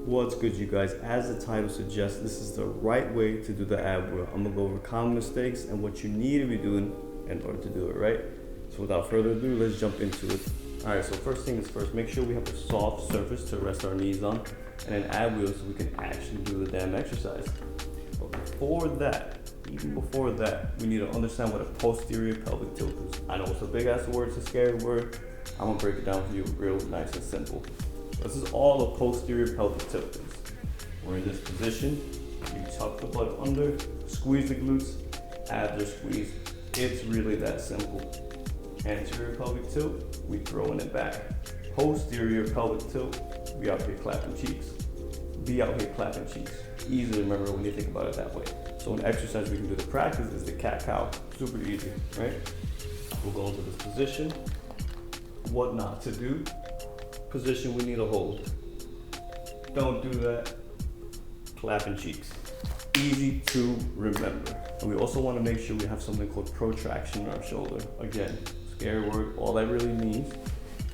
What's good, you guys? As the title suggests, this is the right way to do the ab wheel. I'm gonna go over common mistakes and what you need to be doing in order to do it right. So without further ado, let's jump into it. All right, so first thing is first, make sure we have a soft surface to rest our knees on and an ab wheel so we can actually do the damn exercise. But before that, even before that, we need to understand what a posterior pelvic tilt is. I know it's a big ass word, it's a scary word. I'm gonna break it down for you real nice and simple. This is all a posterior pelvic tilt is. We're in this position, you tuck the butt under, squeeze the glutes, abs are squeezed. It's really that simple. Anterior pelvic tilt, we throwing it back. Posterior pelvic tilt, we out here clapping cheeks. Be out here clapping cheeks. Easy to remember when you think about it that way. So an exercise we can do to practice is the cat-cow. Super easy, right? We'll go into this position. What not to do? Position we need to hold. Don't do that. Clapping cheeks. Easy to remember. And we also want to make sure we have something called protraction in our shoulder. Again, scary word. All that really means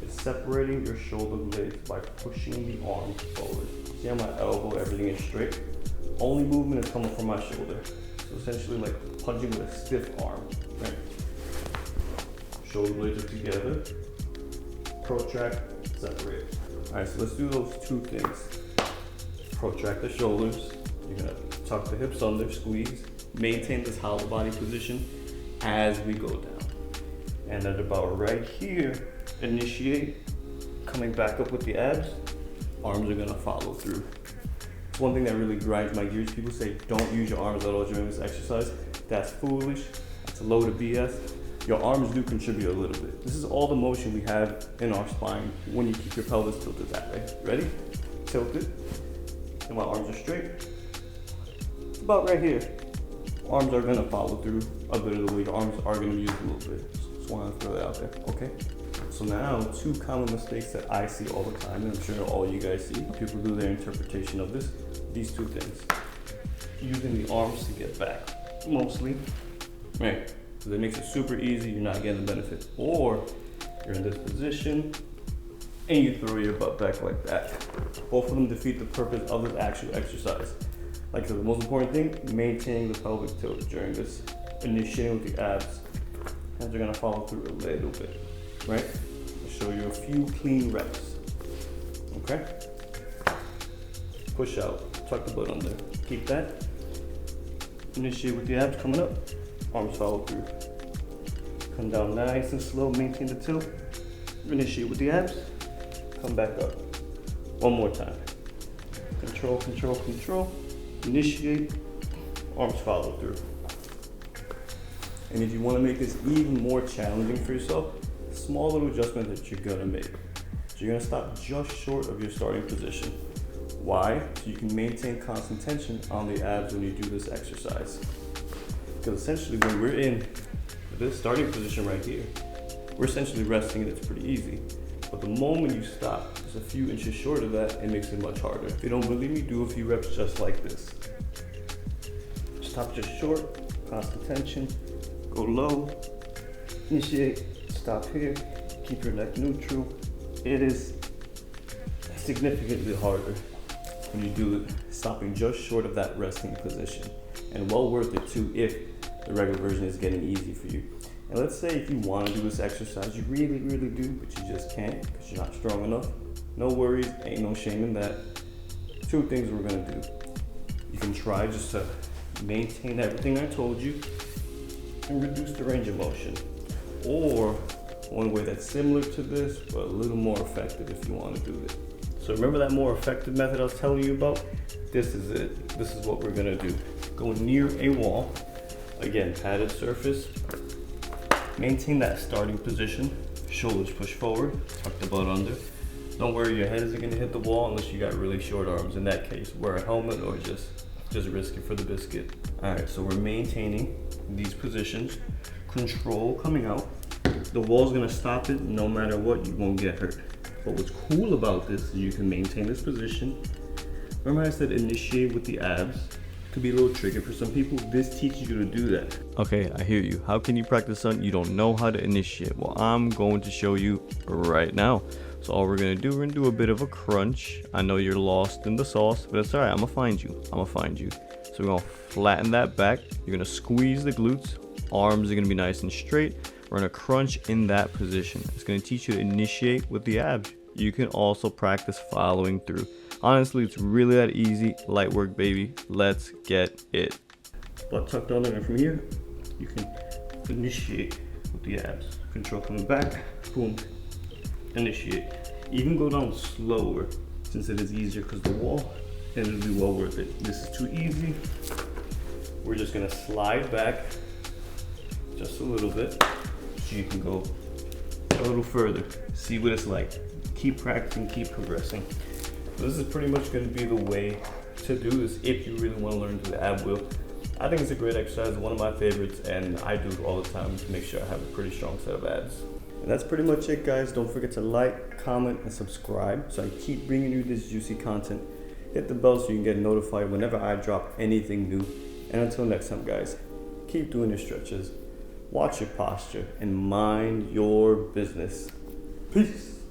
is separating your shoulder blades by pushing the arm forward. See how my elbow, everything is straight? Only movement is coming from my shoulder. So essentially like punching with a stiff arm, right? Shoulder blades are together. Protract, separate. All right, so let's do those two things. Protract the shoulders. You're gonna tuck the hips under, squeeze. Maintain this hollow body position as we go down. And at about right here, initiate. Coming back up with the abs. Arms are gonna follow through. It's one thing that really grinds my gears. People say, don't use your arms at all during this exercise. That's foolish. That's a load of BS. Your arms do contribute a little bit. This is all the motion we have in our spine when you keep your pelvis tilted that way. Ready? Tilted. And my arms are straight. It's about right here. Arms are gonna follow through a bit of the way. Your arms are gonna use a little bit. Just wanna throw that out there, okay? So now, two common mistakes that I see all the time, and I'm sure all you guys see. People do their interpretation of this. These two things. Using the arms to get back, mostly. Right. So that makes it super easy, you're not getting the benefit. Or you're in this position and you throw your butt back like that. Both of them defeat the purpose of this actual exercise. Like I said, the most important thing, maintaining the pelvic tilt during this, initiating with the abs. Hands are gonna follow through a little bit, right? I'll show you a few clean reps, okay? Push out, tuck the butt under, keep that. Initiate with the abs coming up. Arms follow through. Come down nice and slow, maintain the tilt. Initiate with the abs. Come back up. One more time. Control, control, control. Initiate. Arms follow through. And if you want to make this even more challenging for yourself, small little adjustment that you're gonna make. So you're gonna stop just short of your starting position. Why? So you can maintain constant tension on the abs when you do this exercise. Because essentially when we're in this starting position right here, we're essentially resting and it's pretty easy. But the moment you stop, just a few inches short of that, it makes it much harder. If you don't believe me, do a few reps just like this. Stop just short, constant tension, go low, initiate, stop here, keep your neck neutral. It is significantly harder when you do it, stopping just short of that resting position. And well worth it too if the regular version is getting easy for you. And let's say if you want to do this exercise, you really, really do, but you just can't because you're not strong enough. No worries, ain't no shame in that. Two things we're gonna do. You can try just to maintain everything I told you and reduce the range of motion. Or one way that's similar to this, but a little more effective if you want to do it. So remember that more effective method I was telling you about? This is it. This is what we're gonna do. Go near a wall. Again, padded surface. Maintain that starting position. Shoulders push forward, tuck the butt under. Don't worry, your head isn't gonna hit the wall unless you got really short arms. In that case, wear a helmet or just risk it for the biscuit. All right, so we're maintaining these positions. Control coming out. The wall's gonna stop it no matter what, you won't get hurt. But what's cool about this is you can maintain this position. Remember I said initiate with the abs? Could be a little tricky for some people. This teaches you to do that. Okay, I hear you. How can you practice something you don't know how to initiate? Well, I'm going to show you right now. So all we're gonna do a bit of a crunch. I know you're lost in the sauce, but it's all right. I'm gonna find you. So we're gonna flatten that back. You're gonna squeeze the glutes. Arms are gonna be nice and straight. We're gonna crunch in that position. It's gonna teach you to initiate with the abs. You can also practice following through. Honestly, it's really that easy. Light work, baby. Let's get it. Butt tucked under, and from here, you can initiate with the abs. Control coming back, boom, initiate. Even go down slower since it is easier because the wall, and it'll be well worth it. This is too easy. We're just gonna slide back just a little bit so you can go a little further. See what it's like. Keep practicing, keep progressing. This is pretty much gonna be the way to do this if you really wanna learn to do the ab wheel. I think it's a great exercise, one of my favorites, and I do it all the time to make sure I have a pretty strong set of abs. And that's pretty much it, guys. Don't forget to like, comment, and subscribe so I keep bringing you this juicy content. Hit the bell so you can get notified whenever I drop anything new. And until next time, guys, keep doing your stretches, watch your posture, and mind your business. Peace.